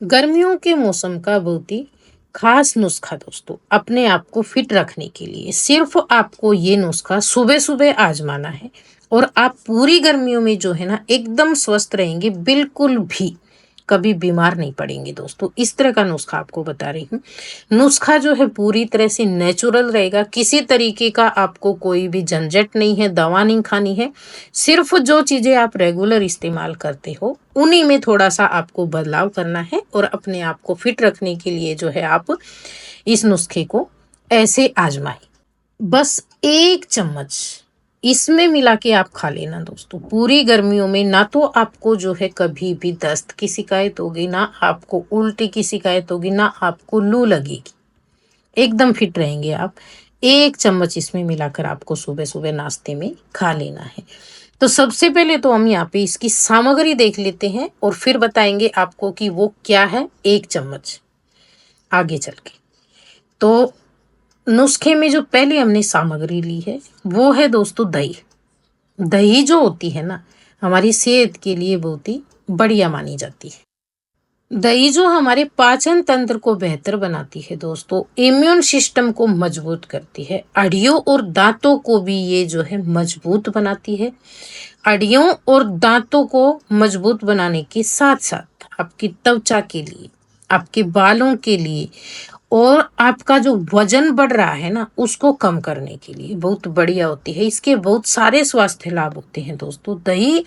गर्मियों के मौसम का बहुत ही खास नुस्खा दोस्तों, अपने आप को फिट रखने के लिए सिर्फ आपको ये नुस्खा सुबह सुबह आजमाना है। और आप पूरी गर्मियों में जो है ना एकदम स्वस्थ रहेंगे, बिल्कुल भी कभी बीमार नहीं पड़ेंगे दोस्तों। इस तरह का नुस्खा आपको बता रही हूँ। नुस्खा जो है पूरी तरह से नेचुरल रहेगा, किसी तरीके का आपको कोई भी झंझट नहीं है, दवा नहीं खानी है। सिर्फ जो चीजें आप रेगुलर इस्तेमाल करते हो उन्हीं में थोड़ा सा आपको बदलाव करना है, और अपने आप को फिट रखने के लिए जो है आप इस नुस्खे को ऐसे आजमाएं। बस 1 चम्मच इसमें मिला के आप खा लेना दोस्तों। पूरी गर्मियों में ना तो आपको जो है कभी भी दस्त की शिकायत होगी, ना आपको उल्टी की शिकायत होगी, ना आपको लू लगेगी। एकदम फिट रहेंगे आप। 1 चम्मच इसमें मिलाकर आपको सुबह सुबह नाश्ते में खा लेना है। तो सबसे पहले तो हम यहाँ पे इसकी सामग्री देख लेते हैं और फिर बताएंगे आपको कि वो क्या है 1 चम्मच आगे चल के। तो नुस्खे में जो पहले हमने सामग्री ली है वो है दोस्तों दही। दही जो होती है ना, हमारी सेहत के लिए बहुत ही बढ़िया मानी जाती है। दही जो हमारे पाचन तंत्र को बेहतर बनाती है दोस्तों, इम्यून सिस्टम को मजबूत करती है, हड्डियों और दांतों को भी ये जो है मजबूत बनाती है। हड्डियों और दांतों को मजबूत बनाने के साथ साथ आपकी त्वचा के लिए, आपके बालों के लिए, और आपका जो वजन बढ़ रहा है ना उसको कम करने के लिए बहुत बढ़िया होती है। इसके बहुत सारे स्वास्थ्य लाभ होते हैं दोस्तों। दही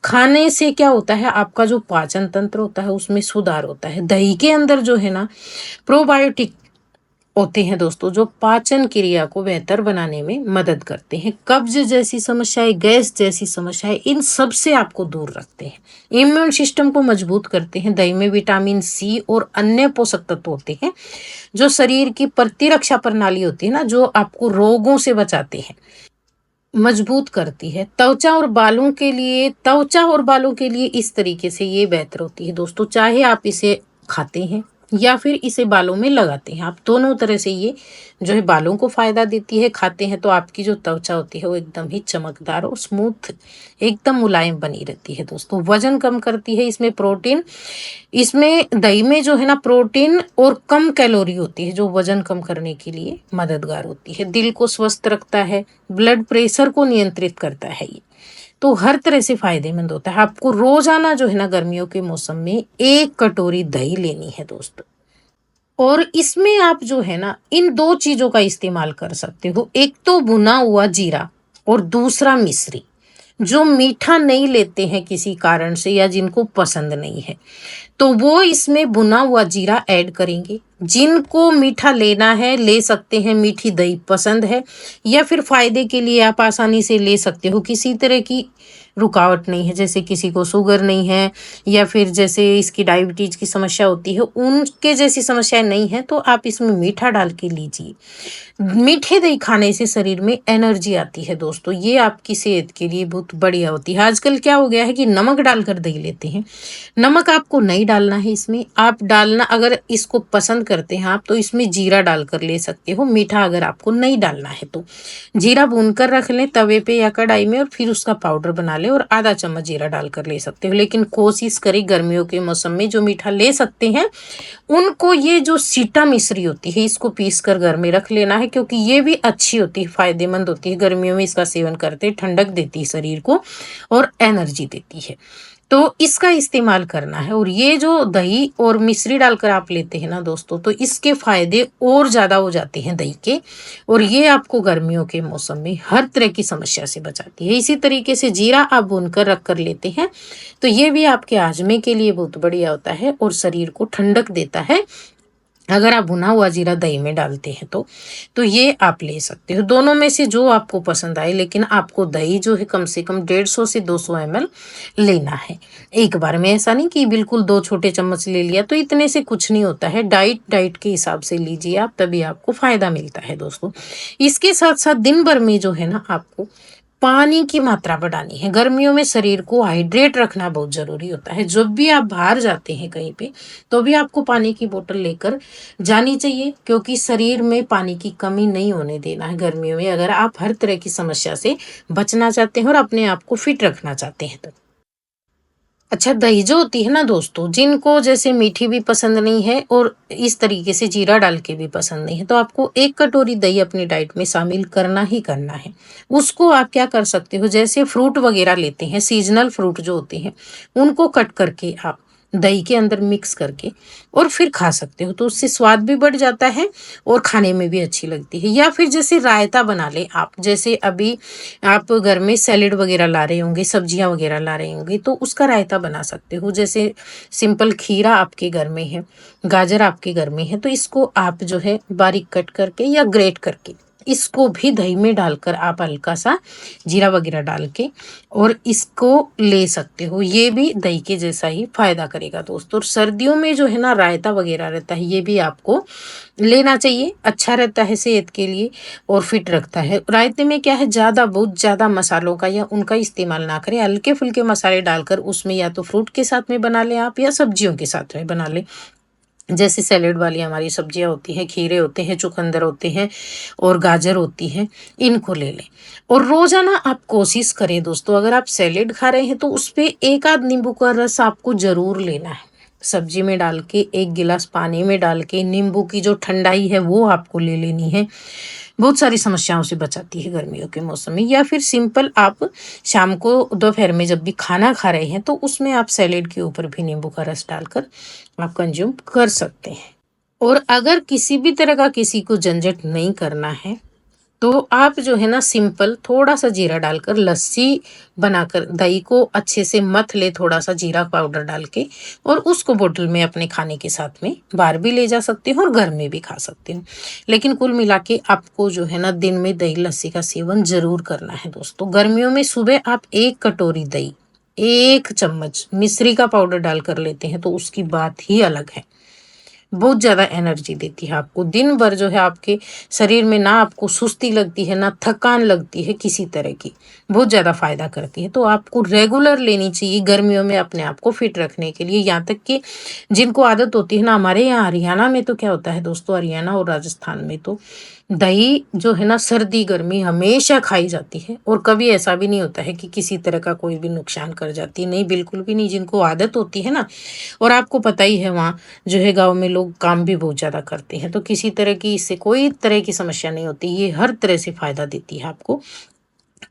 खाने से क्या होता है, आपका जो पाचन तंत्र होता है उसमें सुधार होता है। दही के अंदर जो है ना प्रोबायोटिक होते हैं दोस्तों, जो पाचन क्रिया को बेहतर बनाने में मदद करते हैं। कब्ज जैसी समस्याएं, गैस जैसी समस्याएं, इन सब से आपको दूर रखते हैं। इम्यून सिस्टम को मजबूत करते हैं। दही में विटामिन सी और अन्य पोषक तत्व होते हैं जो शरीर की प्रतिरक्षा प्रणाली होती है ना, जो आपको रोगों से बचाते हैं, मजबूत करती है। त्वचा और बालों के लिए इस तरीके से ये बेहतर होती है दोस्तों। चाहे आप इसे खाते हैं या फिर इसे बालों में लगाते हैं, आप दोनों तरह से ये जो है बालों को फायदा देती है। खाते हैं तो आपकी जो त्वचा होती है वो एकदम ही चमकदार और स्मूथ, एकदम मुलायम बनी रहती है दोस्तों। वजन कम करती है। इसमें दही में जो है ना प्रोटीन और कम कैलोरी होती है, जो वजन कम करने के लिए मददगार होती है। दिल को स्वस्थ रखता है, ब्लड प्रेशर को नियंत्रित करता है ये। तो हर तरह से फायदेमंद होता है। आपको रोजाना जो है ना गर्मियों के मौसम में 1 कटोरी दही लेनी है दोस्तों। और इसमें आप जो है ना इन दो चीजों का इस्तेमाल कर सकते हो, एक तो भुना हुआ जीरा और दूसरा मिश्री। जो मीठा नहीं लेते हैं किसी कारण से या जिनको पसंद नहीं है, तो वो इसमें भुना हुआ जीरा ऐड करेंगे। जिनको मीठा लेना है ले सकते हैं, मीठी दही पसंद है, या फिर फायदे के लिए आप आसानी से ले सकते हो। किसी तरह की रुकावट नहीं है, जैसे किसी को शुगर नहीं है या फिर जैसे इसकी डायबिटीज की समस्या होती है, उनके जैसी समस्या नहीं है, तो आप इसमें मीठा डाल के लीजिए। मीठे दही खाने से शरीर में एनर्जी आती है दोस्तों, ये आपकी सेहत के लिए बहुत बढ़िया होती है। आजकल क्या हो गया है कि नमक डालकर दही लेते हैं। नमक आपको नहीं डालना है इसमें। आप डालना, अगर इसको पसंद करते हैं आप, तो इसमें जीरा डालकर ले सकते हो। मीठा अगर आपको नहीं डालना है तो जीरा भूनकर रख लें तवे पे या कढ़ाई में, और फिर उसका पाउडर बना लें और आधा चम्मच जीरा डालकर ले सकते हो। लेकिन कोशिश करें गर्मियों के मौसम में जो मीठा ले सकते हैं उनको ये जो सीटा मिश्री होती है इसको पीस कर घर में रख लेना है, क्योंकि ये भी अच्छी होती है, फायदेमंद होती है। गर्मियों में इसका सेवन करते ठंडक देती है शरीर को और एनर्जी देती है, तो इसका इस्तेमाल करना है। और ये जो दही और मिश्री डालकर आप लेते हैं ना दोस्तों, तो इसके फायदे और ज़्यादा हो जाते हैं दही के, और ये आपको गर्मियों के मौसम में हर तरह की समस्या से बचाती है। इसी तरीके से जीरा आप भूनकर रख कर लेते हैं तो ये भी आपके हाजमे के लिए बहुत बढ़िया होता है और शरीर को ठंडक देता है। अगर आप भुना हुआ जीरा दही में डालते हैं तो ये आप ले सकते हो। दोनों में से जो आपको पसंद आए, लेकिन आपको दही जो है कम से कम 150 से 200 ml लेना है एक बार में। ऐसा नहीं कि बिल्कुल 2 छोटे चम्मच ले लिया, तो इतने से कुछ नहीं होता है। डाइट के हिसाब से लीजिए आप, तभी आपको फायदा मिलता है दोस्तों। इसके साथ साथ दिन भर में जो है ना आपको पानी की मात्रा बढ़ानी है। गर्मियों में शरीर को हाइड्रेट रखना बहुत जरूरी होता है। जब भी आप बाहर जाते हैं कहीं पे, तो भी आपको पानी की बोतल लेकर जानी चाहिए, क्योंकि शरीर में पानी की कमी नहीं होने देना है गर्मियों में, अगर आप हर तरह की समस्या से बचना चाहते हैं और अपने आप को फिट रखना चाहते हैं तो। अच्छा, दही जो होती है ना दोस्तों, जिनको जैसे मीठी भी पसंद नहीं है और इस तरीके से जीरा डाल के भी पसंद नहीं है, तो आपको 1 कटोरी दही अपनी डाइट में शामिल करना ही करना है। उसको आप क्या कर सकते हो, जैसे फ्रूट वगैरह लेते हैं, सीज़नल फ्रूट जो होते हैं, उनको कट करके आप दही के अंदर मिक्स करके और फिर खा सकते हो। तो उससे स्वाद भी बढ़ जाता है और खाने में भी अच्छी लगती है। या फिर जैसे रायता बना लें आप, जैसे अभी आप घर में सैलेड वगैरह ला रहे होंगे, सब्जियां वगैरह ला रहे होंगे, तो उसका रायता बना सकते हो। जैसे सिंपल खीरा आपके घर में है, गाजर आपके घर में है, तो इसको आप जो है बारीक कट करके या ग्रेट करके इसको भी दही में डालकर आप हल्का सा जीरा वगैरह डाल के और इसको ले सकते हो। ये भी दही के जैसा ही फायदा करेगा दोस्तों। और सर्दियों में जो है ना रायता वगैरह रहता है, ये भी आपको लेना चाहिए, अच्छा रहता है सेहत के लिए और फिट रखता है। रायते में क्या है, ज़्यादा बहुत ज़्यादा मसालों का या उनका इस्तेमाल ना करें, हल्के फुल्के मसाले डालकर उसमें या तो फ्रूट के साथ में बना लें आप या सब्जियों के साथ में बना लें। जैसे सैलेड वाली हमारी सब्जियां होती हैं, खीरे होते हैं, चुकंदर होते हैं और गाजर होती है, इनको ले लें। और रोजाना आप कोशिश करें दोस्तों, अगर आप सैलेड खा रहे हैं तो उस पे एक आध नींबू का रस आपको जरूर लेना है। सब्जी में डाल के 1 गिलास पानी में डाल के नींबू की जो ठंडाई है वो आपको ले लेनी है। बहुत सारी समस्याओं से बचाती है गर्मियों के मौसम में। या फिर सिंपल आप शाम को दोपहर में जब भी खाना खा रहे हैं तो उसमें आप सैलेड के ऊपर भी नींबू का रस डालकर आप कंज्यूम कर सकते हैं। और अगर किसी भी तरह का किसी को झंझट नहीं करना है तो आप जो है ना सिंपल थोड़ा सा जीरा डालकर लस्सी बनाकर दही को अच्छे से मथ ले, थोड़ा सा जीरा पाउडर डाल के, और उसको बोतल में अपने खाने के साथ में बाहर भी ले जा सकते हो और घर में भी खा सकते हो। लेकिन कुल मिला के आपको जो है ना दिन में दही लस्सी का सेवन जरूर करना है दोस्तों। गर्मियों में सुबह आप 1 कटोरी दही 1 चम्मच मिश्री का पाउडर डालकर लेते हैं तो उसकी बात ही अलग है। बहुत ज़्यादा एनर्जी देती है आपको। दिन भर जो है आपके शरीर में ना आपको सुस्ती लगती है, ना थकान लगती है किसी तरह की। बहुत ज़्यादा फ़ायदा करती है। तो आपको रेगुलर लेनी चाहिए गर्मियों में अपने आप को फिट रखने के लिए। यहाँ तक कि जिनको आदत होती है ना, हमारे यहाँ हरियाणा में तो क्या होता है दोस्तों, हरियाणा और राजस्थान में तो दही जो है ना सर्दी गर्मी हमेशा खाई जाती है और कभी ऐसा भी नहीं होता है कि किसी तरह का कोई भी नुकसान कर जाती है। नहीं, बिल्कुल भी नहीं। जिनको आदत होती है ना, और आपको पता ही है वहाँ जो है गाँव में लोग काम भी बहुत ज़्यादा करते हैं, तो किसी तरह की इससे कोई तरह की समस्या नहीं होती। ये हर तरह से फ़ायदा देती है आपको।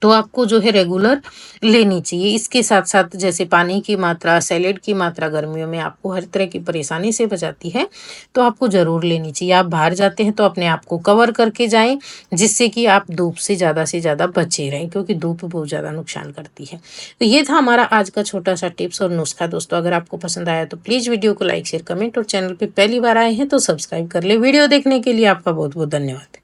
तो आपको जो है रेगुलर लेनी चाहिए। इसके साथ-साथ जैसे पानी की मात्रा, सैलेड की मात्रा गर्मियों में आपको हर तरह की परेशानी से बचाती है, तो आपको ज़रूर लेनी चाहिए। आप बाहर जाते हैं तो अपने आप को कवर करके जाएँ, जिससे कि आप धूप से ज़्यादा बचे रहें, क्योंकि धूप बहुत ज़्यादा नुकसान करती है। तो ये था हमारा आज का छोटा-सा टिप्स और नुस्खा दोस्तों। अगर आपको पसंद आया तो प्लीज़ वीडियो को लाइक, शेयर, कमेंट और चैनल पे पहली बार आए हैं तो सब्सक्राइब कर लें। वीडियो देखने के लिए आपका बहुत-बहुत धन्यवाद।